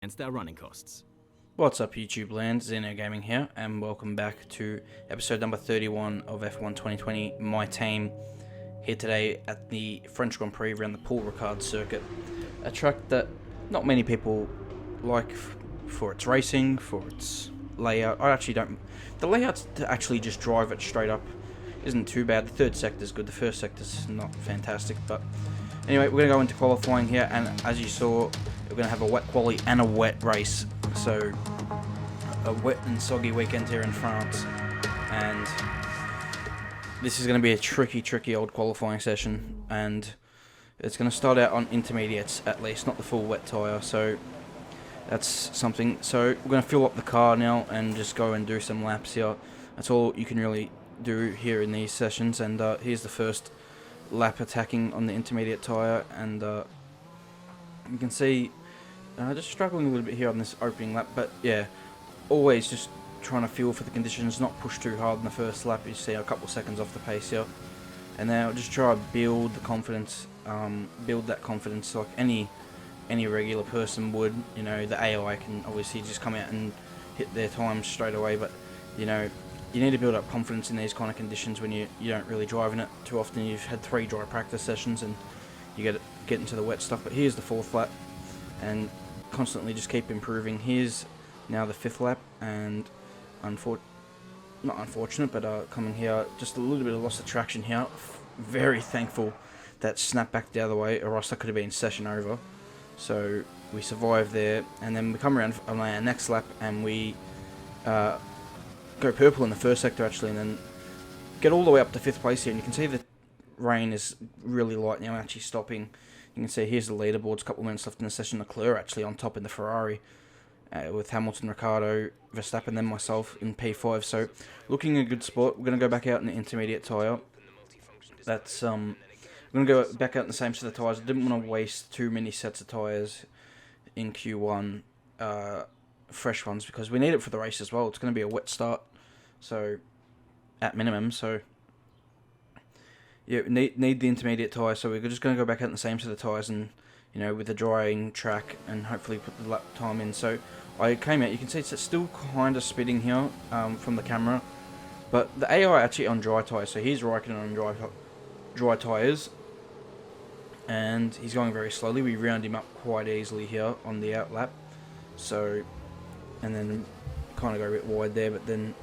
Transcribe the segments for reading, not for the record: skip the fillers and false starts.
against their running costs. What's up YouTube land, Ziino Gaming here, and welcome back to episode number 31 of F1 2020, my team, here today at the French Grand Prix around the Paul Ricard circuit. A track that not many people like for its racing, for its layout. I actually don't. The layouts to actually just drive it straight up isn't too bad. The third sector's good, the first sector's not fantastic, but anyway, we're going to go into qualifying here, and as you saw, we're going to have a wet quali and a wet race. So, a wet and soggy weekend here in France, and this is going to be a tricky old qualifying session, and it's going to start out on intermediates at least, not the full wet tyre, so that's something. So, we're going to fill up the car now and just go and do some laps here. That's all you can really do here in these sessions, and here's the first lap attacking on the intermediate tyre, and you can see just struggling a little bit here on this opening lap, but yeah, always just trying to feel for the conditions, not push too hard in the first lap. You see a couple seconds off the pace here, and then I'll just try to build the confidence, build that confidence like any regular person would. You know, the AI can obviously just come out and hit their times straight away, but you know, you need to build up confidence in these kind of conditions when you don't really drive in it too often. You've had 3 dry practice sessions and you get into the wet stuff. But here's the 4th lap, and constantly just keep improving. Here's now the 5th lap, and not unfortunate, but coming here, just a little bit of loss of traction here. Very thankful that snapped back the other way, or else that could have been session over. So we survived there, and then we come around on our next lap, and we go purple in the first sector actually, and then get all the way up to 5th place here, and you can see the rain is really light now, actually stopping. You can see here's the leaderboards, a couple of minutes left in the session. Leclerc actually on top in the Ferrari, with Hamilton, Ricciardo, Verstappen, then myself in P5. So looking a good spot. We're going to go back out in the intermediate tyre. That's we're going to go back out in the same set of tyres. I didn't want to waste too many sets of tyres in Q1, fresh ones, because we need it for the race as well. It's going to be a wet start, so at minimum. So yeah, need the intermediate tyre, so we're just going to go back out in the same set of tyres, and you know, with the drying track, and hopefully put the lap time in. So I came out, you can see it's still kind of spitting here from the camera, but the AI actually on dry tyres, so he's Raikkonen on dry tyres, and he's going very slowly. We round him up quite easily here on the out lap, so, and then kind of go a bit wide there, but then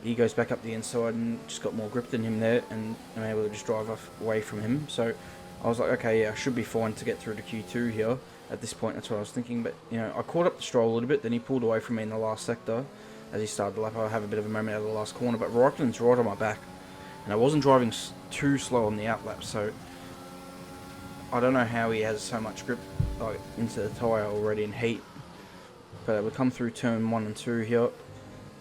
he goes back up the inside and just got more grip than him there, and I'm able to just drive off away from him. So I was like, okay, yeah, I should be fine to get through to Q2 here at this point. That's what I was thinking. But you know, I caught up the Stroll a little bit, then he pulled away from me in the last sector as he started the lap. I have a bit of a moment out of the last corner, but Raikkonen's right on my back, and I wasn't driving too slow on the out lap, so I don't know how he has so much grip into the tyre already in heat. But we come through turn 1 and 2 here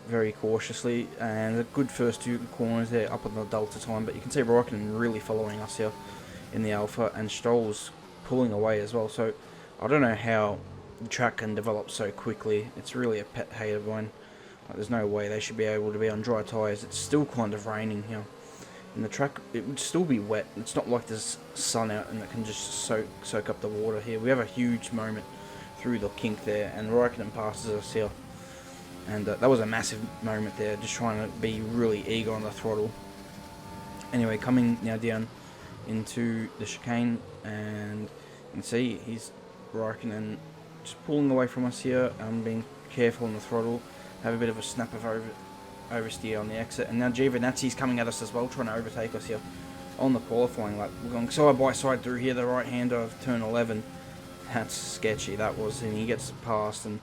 very cautiously, and a good first 2 corners there up on the Delta time, but you can see Raikkonen really following us here in the Alpha, and Stroll's pulling away as well. So I don't know how the track can develop so quickly. It's really a pet hate of mine. There's no way they should be able to be on dry tyres. It's still kind of raining here, and the track, it would still be wet. It's not like there's sun out and it can just soak up the water here. We have a huge moment through the kink there, and Raikkonen passes us here. And that was a massive moment there, just trying to be really eager on the throttle. Anyway, coming now down into the chicane, and you can see he's Raikkonen just pulling away from us here, being careful on the throttle. Have a bit of a snap of oversteer on the exit, and now Giovinazzi's coming at us as well, trying to overtake us here on the qualifying lap. We're going side by side through here, the right hander of turn 11. That's sketchy, that was, and he gets past, and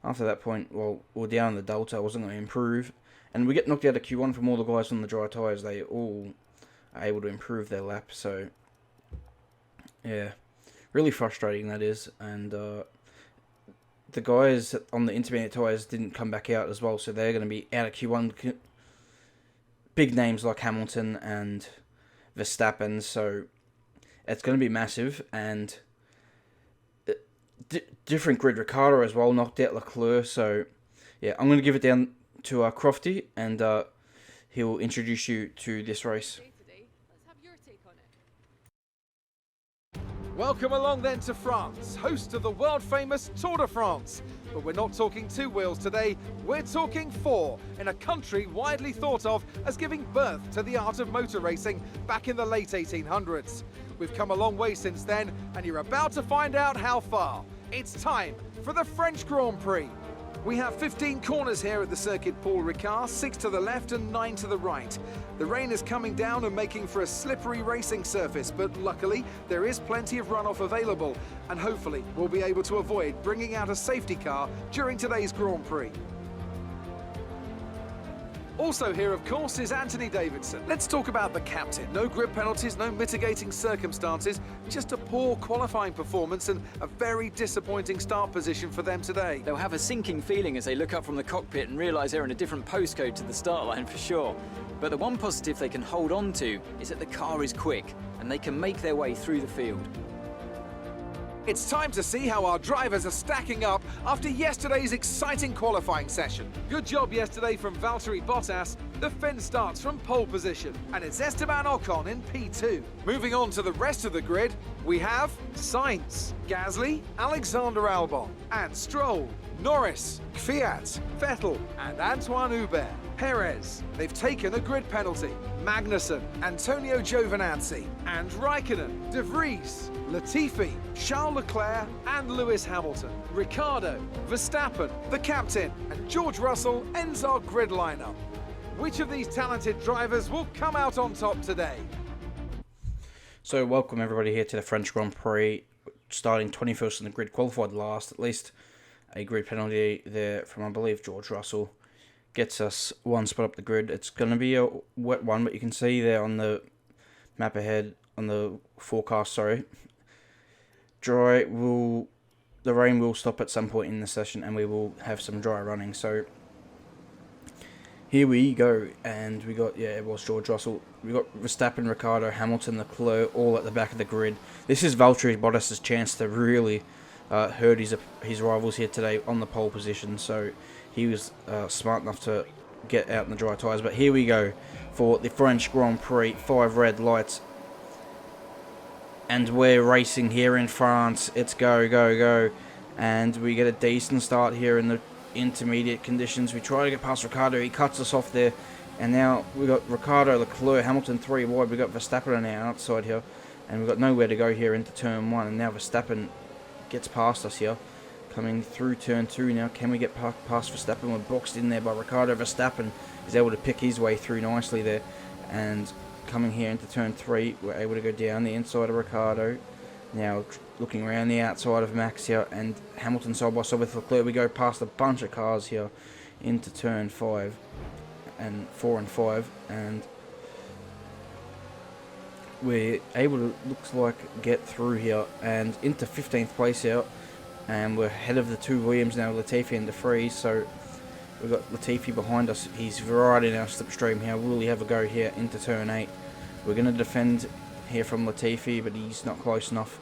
after that point, well, we're down in the Delta, I wasn't going to improve. And we get knocked out of Q1 from all the guys on the dry tyres. They all are able to improve their lap. So, yeah, really frustrating that is. And the guys on the intermediate tyres didn't come back out as well. So they're going to be out of Q1. Big names like Hamilton and Verstappen. So it's going to be massive. And different grid. Ricciardo as well knocked out Leclerc. So yeah, I'm going to give it down to Crofty, and he'll introduce you to this race. Welcome along then to France, host of the world famous Tour de France. But we're not talking 2 wheels today, we're talking 4, in a country widely thought of as giving birth to the art of motor racing back in the late 1800s. We've come a long way since then, and you're about to find out how far. It's time for the French Grand Prix. We have 15 corners here at the Circuit Paul Ricard, 6 to the left and 9 to the right. The rain is coming down and making for a slippery racing surface, but luckily there is plenty of runoff available, and hopefully we'll be able to avoid bringing out a safety car during today's Grand Prix. Also here, of course, is Anthony Davidson. Let's talk about the captain. No grid penalties, no mitigating circumstances, just a poor qualifying performance and a very disappointing start position for them today. They'll have a sinking feeling as they look up from the cockpit and realise they're in a different postcode to the start line for sure. But the one positive they can hold on to is that the car is quick and they can make their way through the field. It's time to see how our drivers are stacking up after yesterday's exciting qualifying session. Good job yesterday from Valtteri Bottas. The Finn starts from pole position, and it's Esteban Ocon in P2. Moving on to the rest of the grid, we have Sainz, Gasly, Alexander Albon, and Stroll, Norris, Kvyat, Vettel, and Anthoine Hubert. Perez, they've taken a grid penalty. Magnussen, Antonio Giovinazzi, and Raikkonen, De Vries, Latifi, Charles Leclerc, and Lewis Hamilton. Ricciardo, Verstappen, the captain, and George Russell ends our grid lineup. Which of these talented drivers will come out on top today? So welcome everybody here to the French Grand Prix, starting 21st in the grid, qualified last. At least a grid penalty there from, I believe, George Russell. Gets us one spot up the grid. It's going to be a wet one, but you can see there on the map ahead, on the forecast, the rain will stop at some point in the session and we will have some dry running. So here we go, and we got, it was George Russell. We got Verstappen, Ricciardo, Hamilton, Leclerc, all at the back of the grid. This is Valtteri Bottas' chance to really hurt his rivals here today on the pole position. So he was smart enough to get out in the dry tyres. But here we go for the French Grand Prix. 5 red lights. And we're racing here in France. It's go, go, go. And we get a decent start here in the intermediate conditions. We try to get past Ricciardo. He cuts us off there. And now we got Ricciardo, Leclerc, Hamilton 3 wide. We got Verstappen on our outside here. And we've got nowhere to go here into turn 1. And now Verstappen gets past us here. Coming through turn 2 now. Can we get past Verstappen? We're boxed in there by Ricciardo. Verstappen is able to pick his way through nicely there. And coming here into turn 3, we're able to go down the inside of Ricciardo. Now looking around the outside of Max here. And Hamilton side by side with Leclerc. We go past a bunch of cars here into turn 5 and 4 and 5. And we're able to, looks like, get through here and into 15th place here. And we're ahead of the 2 Williams now, Latifi and De Vries. So we've got Latifi behind us. He's right in our slipstream here. Will he have a go here into turn 8? We're going to defend here from Latifi, but he's not close enough.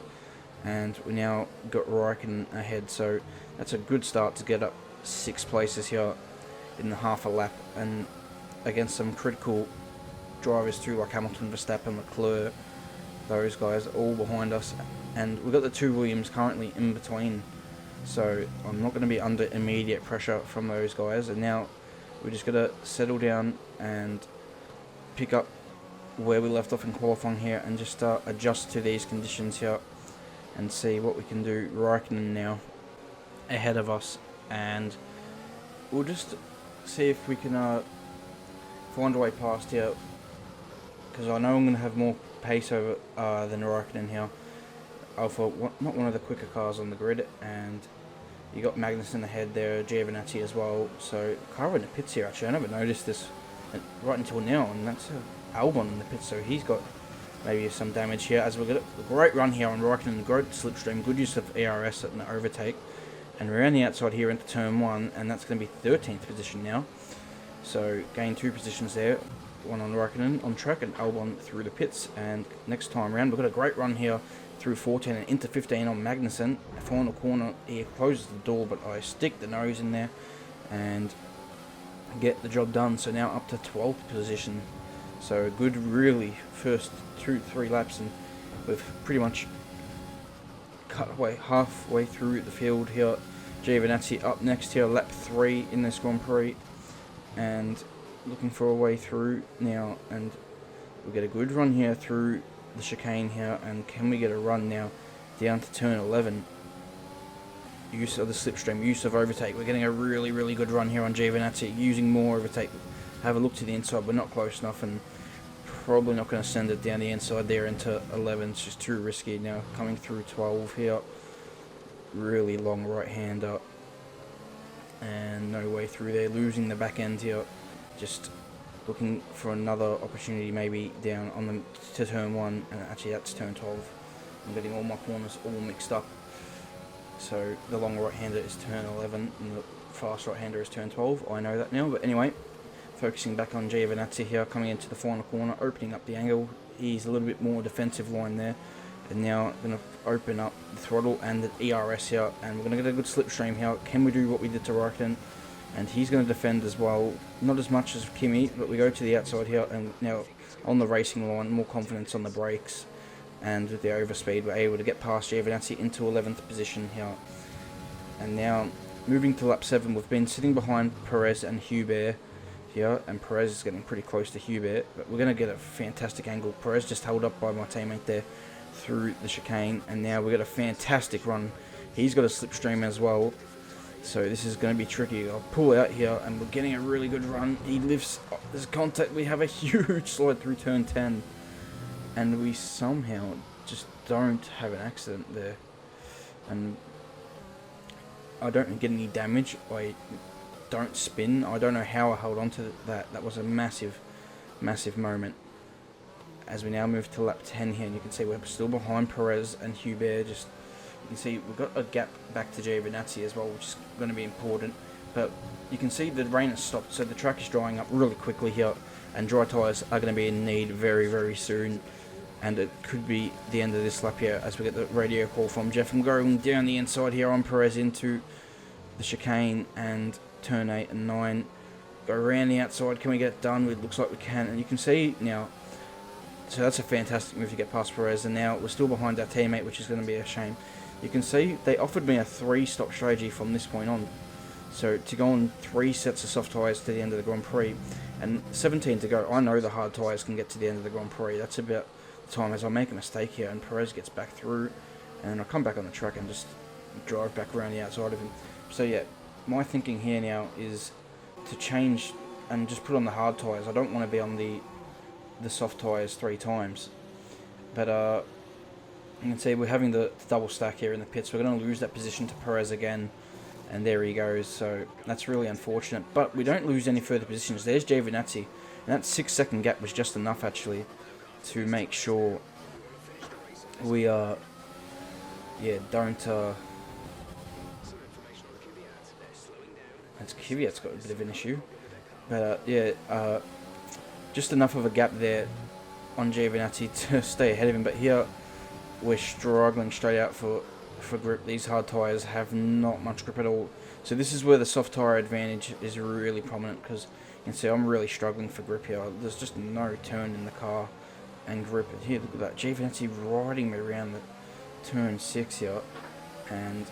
And we now got Raikkonen ahead. So that's a good start to get up 6 places here in the half a lap. And against some critical drivers too, like Hamilton, Verstappen, Leclerc. Those guys all behind us. And we've got the 2 Williams currently in between. So I'm not going to be under immediate pressure from those guys. And now we're just going to settle down and pick up where we left off in qualifying here. And just adjust to these conditions here. And see what we can do. Raikkonen now ahead of us. And we'll just see if we can find a way past here. Because I know I'm going to have more pace over than Raikkonen here. Alpha, not one of the quicker cars on the grid, and you got Magnussen ahead there, Giovinazzi as well. So car in the pits here actually. I never noticed this right until now, and that's Albon in the pits. So he's got maybe some damage here. As we get a great run here on Raikkonen, great slipstream, good use of ERS at an overtake, and we're on the outside here into turn 1, and that's going to be 13th position now. So gain 2 positions there. One on Raikkonen on track and Albon through the pits. And next time around, we've got a great run here through 14 and into 15 on Magnussen. Final corner, he closes the door, but I stick the nose in there and get the job done. So now up to 12th position. So a good, really, first 2-3 laps, and we've pretty much cut away halfway through the field here. Giovinazzi up next here, lap 3 in this Grand Prix, and looking for a way through now, and we'll get a good run here through the chicane here, and can we get a run now down to turn 11? Use of the slipstream, use of overtake. We're getting a really good run here on Giovinazzi, using more overtake. Have a look to the inside, but not close enough, and probably not going to send it down the inside there into 11. It's just too risky now. Coming through 12 here, really long right hander, and no way through there. Losing the back end here, just looking for another opportunity maybe down on the to turn 1, and actually that's turn 12. I'm getting all my corners all mixed up. So the long right hander is turn 11 and the fast right hander is turn 12. I know that now, but anyway, focusing back on Giovinazzi here, coming into the final corner, opening up the angle. He's a little bit more defensive line there, and now going to open up the throttle and the ERS here, and we're going to get a good slipstream here. Can we do what we did to Raikkonen? And he's going to defend as well, not as much as Kimi, but we go to the outside here, and now on the racing line, more confidence on the brakes, and with the overspeed, we're able to get past Giovinazzi into 11th position here. And now, moving to lap 7, we've been sitting behind Perez and Hubert here, and Perez is getting pretty close to Hubert, but we're going to get a fantastic angle. Perez just held up by my teammate there through the chicane, and now we got a fantastic run. He's got a slipstream as well, so this is going to be tricky. I'll pull out here, and we're getting a really good run. He lifts, there's contact, we have a huge slide through turn 10, and we somehow just don't have an accident there, and I don't get any damage. I don't spin. I don't know how I held on to that. That was a massive moment. As we now move to lap 10 here, and you can see we're still behind Perez and Hubert. Just you can see we've got a gap back to Giovinazzi as well, which is going to be important. But you can see the rain has stopped, so the track is drying up really quickly here, and dry tyres are going to be in need very soon. And it could be the end of this lap here as we get the radio call from Jeff. I'm going down the inside here on Perez into the chicane and turn 8 and 9. Go around the outside. Can we get it done? It looks like we can. And you can see now, so that's a fantastic move to get past Perez. And now we're still behind our teammate, which is going to be a shame. You can see they offered me a 3-stop strategy from this point on. So to go on 3 sets of soft tyres to the end of the Grand Prix and 17 to go. I know the hard tyres can get to the end of the Grand Prix. That's about time as I make a mistake here, and Perez gets back through, and I come back on the track and just drive back around the outside of him. So yeah, my thinking here now is to change and just put on the hard tyres. I don't want to be on the soft tyres 3 times, but you can see we're having the double stack here in the pits. We're going to lose that position to Perez again, and there he goes. So that's really unfortunate, but we don't lose any further positions. There's Giovinazzi, and that 6-second gap was just enough actually to make sure we don't it's Kvyat's got a bit of an issue, but just enough of a gap there on Giovinazzi to stay ahead of him. But here we're struggling straight out for grip. These hard tyres have not much grip at all, so this is where the soft tyre advantage is really prominent, because you can see I'm really struggling for grip here. There's just no turn in the car and grip. Here, look at that, Giovinazzi riding me around the turn 6 here, and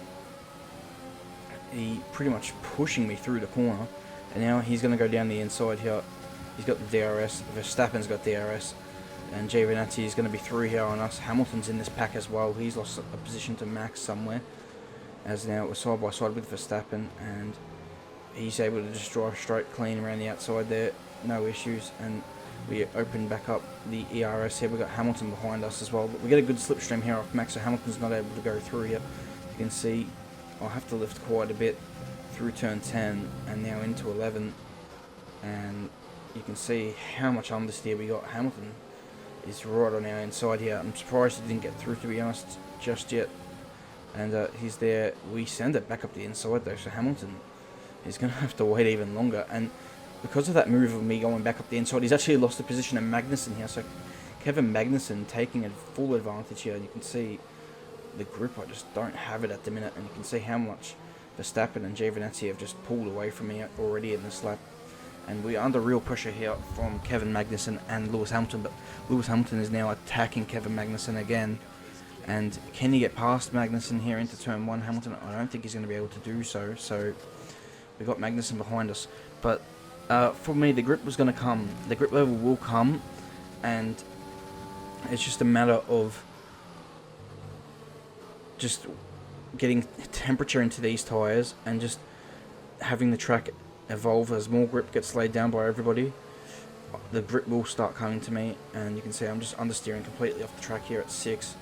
he pretty much pushing me through the corner, and now he's going to go down the inside here. He's got the DRS, Verstappen's got DRS, and Giovinazzi is going to be through here on us. Hamilton's in this pack as well. He's lost a position to Max somewhere, as now we're side by side with Verstappen, and he's able to just drive straight clean around the outside there, no issues. And we open back up the ERS here. We've got Hamilton behind us as well, but we get a good slipstream here off Max, so Hamilton's not able to go through here. You can see I'll have to lift quite a bit through turn 10 and now into 11, and you can see how much understeer we got. Hamilton is right on our inside here. I'm surprised he didn't get through, to be honest, just yet. And he's there. We send it back up the inside though, so Hamilton is going to have to wait even longer. And because of that move of me going back up the inside, he's actually lost the position of Magnussen here. So Kevin Magnussen taking a full advantage here. And you can see the grip, I just don't have it at the minute. And you can see how much Verstappen and Giovinazzi have just pulled away from me already in this lap. And we're under real pressure here from Kevin Magnussen and Lewis Hamilton. But Lewis Hamilton is now attacking Kevin Magnussen again. And can he get past Magnussen here into turn 1, Hamilton? I don't think he's going to be able to do so. So we've got Magnussen behind us. But for me, the grip was going to come. The grip level will come. And it's just a matter of just getting temperature into these tyres and just having the track evolve as more grip gets laid down by everybody. The grip will start coming to me, and you can see I'm just understeering completely off the track here at 6.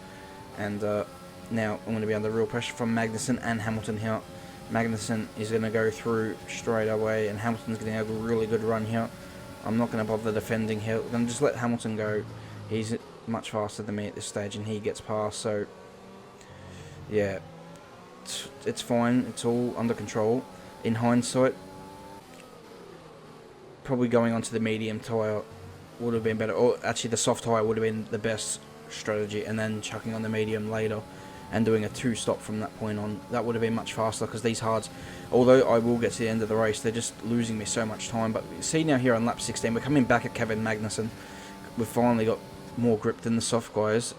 And now I'm going to be under real pressure from Magnussen and Hamilton here. Magnussen is going to go through straight away, and Hamilton's going to have a really good run here. I'm not going to bother defending here. I'm going to just let Hamilton go. He's much faster than me at this stage, and he gets past. So yeah, it's fine. It's all under control. In hindsight, probably going onto the medium tyre would have been better. Or actually, the soft tyre would have been the best strategy, and then chucking on the medium later and doing a 2-stop from that point on. That would have been much faster, because these hards, although I will get to the end of the race, they're just losing me so much time. But you see now here on lap 16, we're coming back at Kevin Magnussen. We've finally got more grip than the soft guys,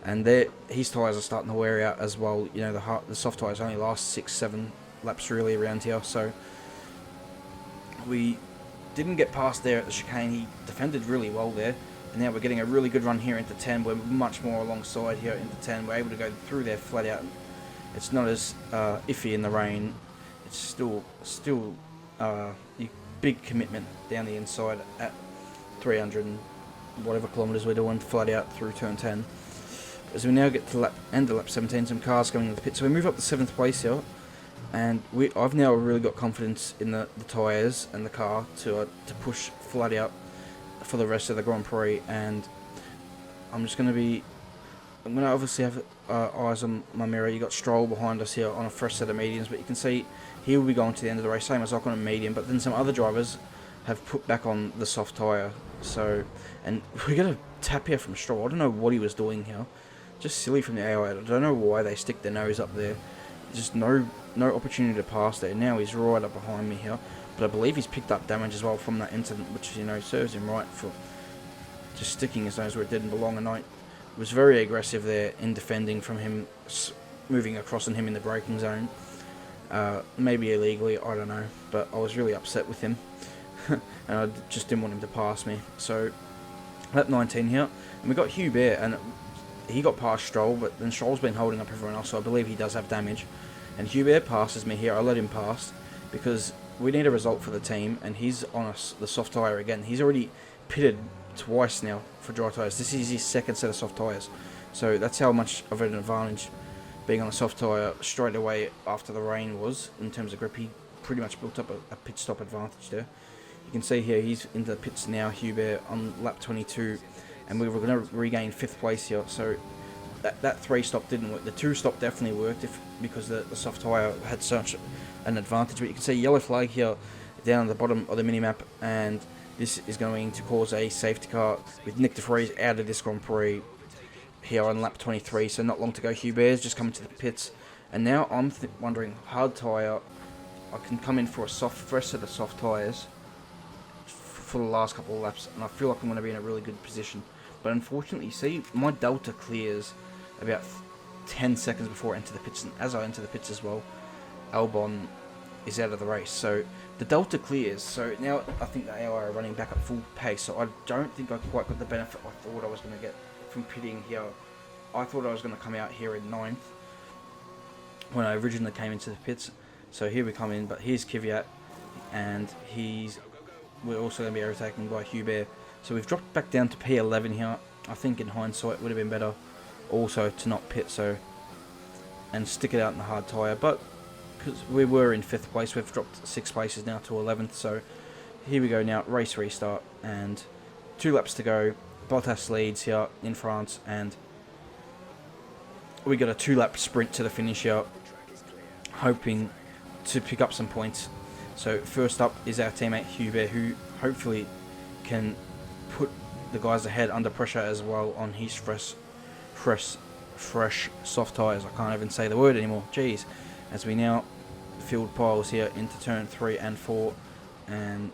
and his tyres are starting to wear out as well. You know, the soft tyres only last 6-7 laps really around here, so we didn't get past there at the chicane. He defended really well there, and now we're getting a really good run here into 10. We're much more alongside here into 10. We're able to go through there flat out. It's not as iffy in the rain. It's still big commitment down the inside at 300 and whatever kilometres we're doing flat out through turn 10. As we now get to end of lap 17, some cars coming into the pit, so we move up to 7th place here. And I've now really got confidence in the tyres and the car to push flat out for the rest of the Grand Prix. And I'm going to obviously have eyes on my mirror. You got Stroll behind us here on a fresh set of mediums, but you can see he will be going to the end of the race, same as Ocon on a medium. But then some other drivers have put back on the soft tyre. So, and we got a tap here from Stroll. I don't know what he was doing here. Just silly from the AI. I don't know why they stick their nose up there. Just no opportunity to pass there. Now he's right up behind me here, but I believe he's picked up damage as well from that incident, which, you know, serves him right for just sticking his nose where it didn't belong. And I was very aggressive there in defending from him moving across on him in the braking zone, maybe illegally, I don't know, but I was really upset with him and I just didn't want him to pass me. So lap 19 here, and we got Hubert, and he got past Stroll, but then Stroll's been holding up everyone else, so I believe he does have damage. And Hubert passes me here. I let him pass because we need a result for the team, and he's on the soft tyre again. He's already pitted twice now for dry tyres. This is his second set of soft tyres, so that's how much of an advantage being on a soft tyre straight away after the rain was in terms of grip. He pretty much built up a pit stop advantage there. You can see here he's into the pits now, Hubert, on lap 22, and we were going to regain 5th place here. So that 3-stop didn't work. The 2-stop definitely worked because the soft tyre had such an advantage. But you can see yellow flag here down at the bottom of the minimap, and this is going to cause a safety car with Nick de Vries out of this Grand Prix here on lap 23. So not long to go. Hubert's just coming to the pits, and now I'm wondering, hard tyre, I can come in for a fresh set of soft tyres for the last couple of laps, and I feel like I'm going to be in a really good position. But unfortunately, you see, my delta clears about 10 seconds before I enter the pits, and as I enter the pits as well, Albon is out of the race. So the delta clears, so now I think the AI are running back at full pace, so I don't think I quite got the benefit I thought I was going to get from pitting here. I thought I was going to come out here in 9th when I originally came into the pits. So here we come in, but here's Kvyat, and we're also going to be overtaken by Hubert. So we've dropped back down to P11 here. I think in hindsight it would have been better also to not pit and stick it out in the hard tyre, but because we were in 5th place, we've dropped 6 places now to 11th. So here we go now, race restart, and 2 laps to go. Bottas leads here in France, and we got a 2-lap sprint to the finish here, hoping to pick up some points. So first up is our teammate Hubert, who hopefully can put the guys ahead under pressure as well on his fresh soft tyres. I can't even say the word anymore. Jeez. As we now field piles here into turn 3 and 4, and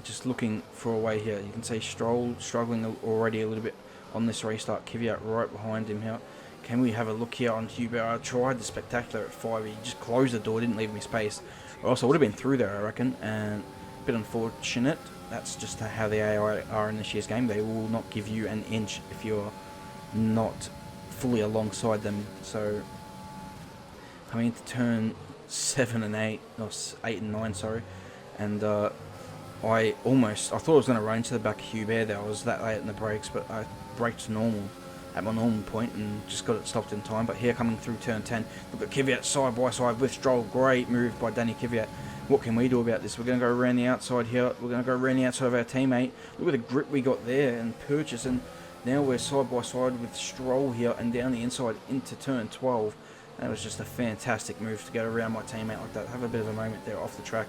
just looking for a way here. You can see Stroll struggling already a little bit on this restart. Kvyat right behind him here. Can we have a look here on Hubert? I tried the spectacular at 5. He just closed the door, didn't leave me space. Or else I would have been through there, I reckon. And a bit unfortunate. That's just how the AI are in this year's game. They will not give you an inch if you're not fully alongside them. So coming into turn 7 and 8, or 8 and 9, sorry. And I thought I was going to run into the back of Hubert there. I was that late in the brakes, but I braked normal at my normal point and just got it stopped in time. But here coming through turn 10, look at Kvyat side by side with Stroll. Great move by Danny Kvyat. What can we do about this? We're going to go around the outside here. We're going to go around the outside of our teammate. Look at the grip we got there and purchase. And now we're side by side with Stroll here and down the inside into turn 12. That was just a fantastic move to get around my teammate like that. Have a bit of a moment there off the track.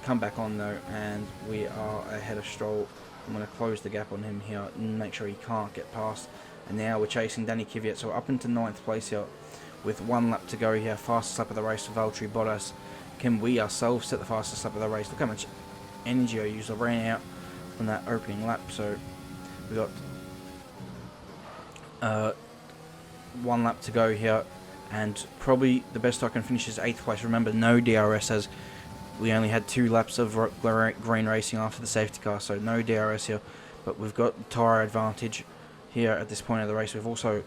Come back on though, and we are ahead of Stroll. I'm going to close the gap on him here and make sure he can't get past. And now we're chasing Danny Kvyat, so up into 9th place here with 1 lap to go here. Fastest lap of the race for Valtteri Bottas. Can we ourselves set the fastest lap of the race? Look how much energy I used. I ran out on that opening lap, so we've got 1 lap to go here. And probably the best I can finish is 8th place. Remember, no DRS, as we only had 2 laps of green racing after the safety car, so no DRS here. But we've got tyre advantage here at this point of the race. We've also...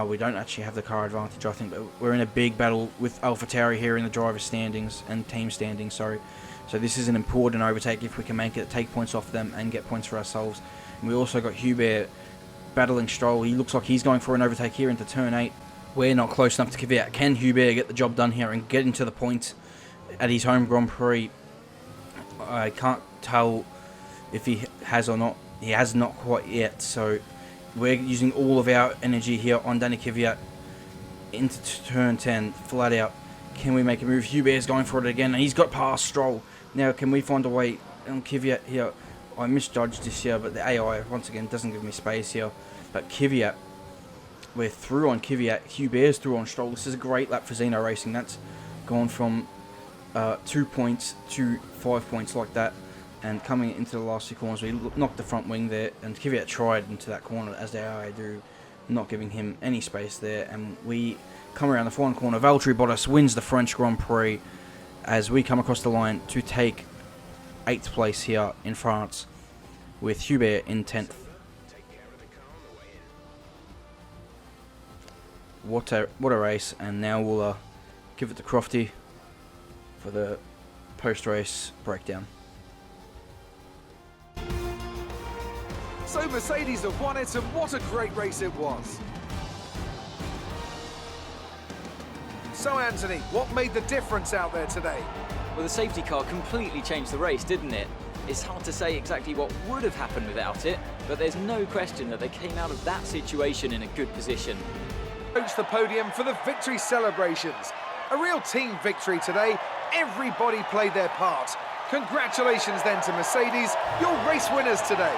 we don't actually have the car advantage, I think, but we're in a big battle with AlphaTauri here in the driver's standings and team standings, sorry. So this is an important overtake if we can make it, take points off them and get points for ourselves. And we also got Hubert battling Stroll. He looks like he's going for an overtake here into turn 8. We're not close enough to Kvyat. Can Hubert get the job done here and get into the points at his home Grand Prix? I can't tell if he has or not. He has not quite yet, so we're using all of our energy here on Danny Kvyat into turn 10, flat out. Can we make a move? Hubert's going for it again, and he's got past Stroll. Now, can we find a way on Kvyat here? I misjudged this here, but the AI, once again, doesn't give me space here. But Kvyat, we're through on Kvyat. Hubert's through on Stroll. This is a great lap for Ziino Racing. That's gone from 2 points to 5 points like that. And coming into the last 2 corners, we knocked the front wing there, and Kvyat tried into that corner, as the AI do, not giving him any space there. And we come around the final corner. Valtteri Bottas wins the French Grand Prix as we come across the line to take 8th place here in France, with Hubert in 10th. What a race, and now we'll give it to Crofty for the post-race breakdown. So Mercedes have won it, and what a great race it was. So Anthony, what made the difference out there today? Well, the safety car completely changed the race, didn't it? It's hard to say exactly what would have happened without it, but there's no question that they came out of that situation in a good position. Approach the podium for the victory celebrations. A real team victory today. Everybody played their part. Congratulations then to Mercedes, your race winners today.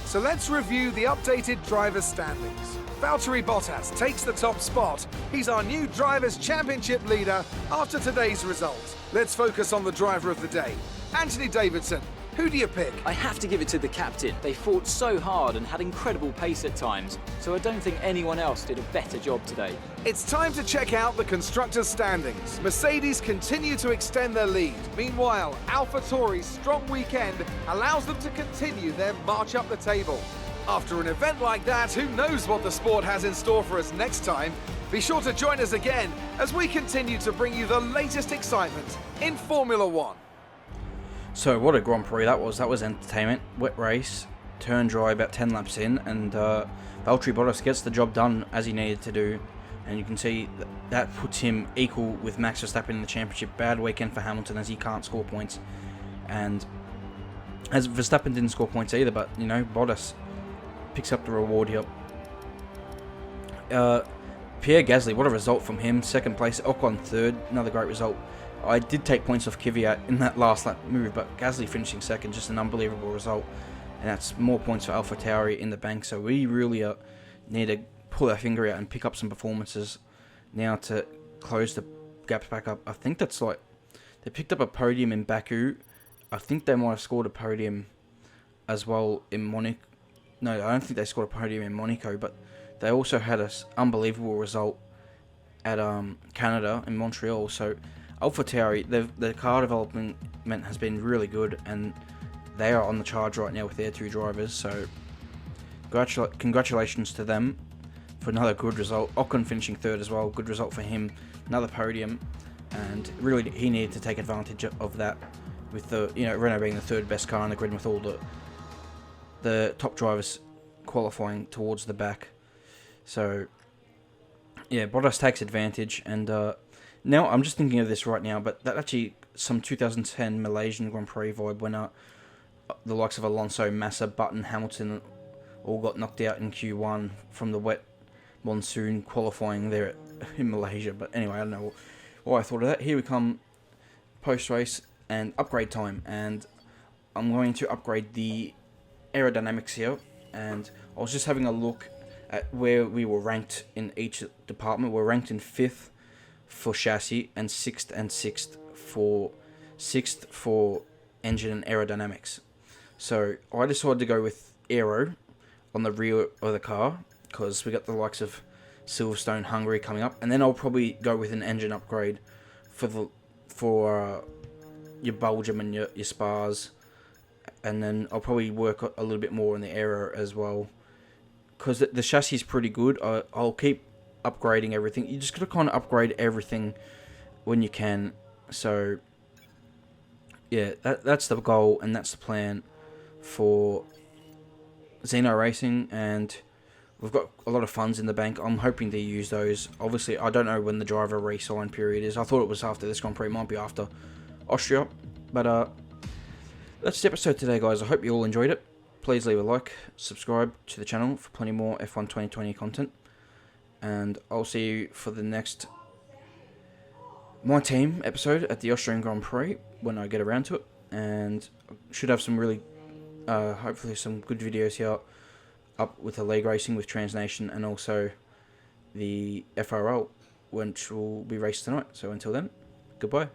So let's review the updated drivers' standings. Valtteri Bottas takes the top spot. He's our new Drivers' Championship leader after today's result. Let's focus on the driver of the day. Anthony Davidson, who do you pick? I have to give it to the captain. They fought so hard and had incredible pace at times, so I don't think anyone else did a better job today. It's time to check out the constructors' standings. Mercedes continue to extend their lead. Meanwhile, AlphaTauri's strong weekend allows them to continue their march up the table. After an event like that, who knows what the sport has in store for us next time? Be sure to join us again as we continue to bring you the latest excitement in Formula One. So what a Grand Prix that was. That was entertainment. Wet race, turn dry about 10 laps in, and Valtteri Bottas gets the job done as he needed to do. And you can see that puts him equal with Max Verstappen in the championship. Bad weekend for Hamilton as he can't score points. And as Verstappen didn't score points either, but, you know, Bottas picks up the reward here. Pierre Gasly, what a result from him. 2nd place, Ocon 3rd, another great result. I did take points off Kvyat in that last lap move, but Gasly finishing 2nd, just an unbelievable result. And that's more points for AlphaTauri in the bank, so we really need to pull their finger out and pick up some performances now to close the gaps back up. I think that's like, they picked up a podium in Baku. I think they might have scored a podium as well in Monaco. No, I don't think they scored a podium in Monaco, but they also had an unbelievable result at Canada in Montreal. So AlphaTauri, the car development has been really good, and they are on the charge right now with their 2 drivers. So congratulations to them for another good result. Ocon finishing 3rd as well, good result for him, another podium, and really he needed to take advantage of that with the Renault being the 3rd best car on the grid with all the top drivers qualifying towards the back. So yeah, Bottas takes advantage, and now I'm just thinking of this right now, but that actually some 2010 Malaysian Grand Prix vibe when the likes of Alonso, Massa, Button, Hamilton all got knocked out in Q1 from the wet monsoon qualifying there in Malaysia. But anyway, I don't know why I thought of that. Here we come, post-race and upgrade time, and I'm going to upgrade the aerodynamics here, and I was just having a look at where we were ranked in each department. We're ranked in 5th for chassis and 6th for engine and aerodynamics. So I decided to go with aero on the rear of the car because we got the likes of Silverstone, Hungary coming up, and then I'll probably go with an engine upgrade for your Belgium and your Spas, and then I'll probably work a little bit more on the aero as well, because the chassis is pretty good. I'll keep upgrading everything. You just got to kind of upgrade everything when you can. So yeah, that's the goal and that's the plan for Ziino Racing, and we've got a lot of funds in the bank. I'm hoping to use those. Obviously, I don't know when the driver re-sign period is. I thought it was after this Grand Prix. It might be after Austria. But that's the episode today, guys. I hope you all enjoyed it. Please leave a like, subscribe to the channel for plenty more F1 2020 content. And I'll see you for the next My Team episode at the Austrian Grand Prix when I get around to it. And I should have some really, hopefully some good videos here up with the league racing with Transnation and also the FRL, which will be raced tonight. So until then, goodbye.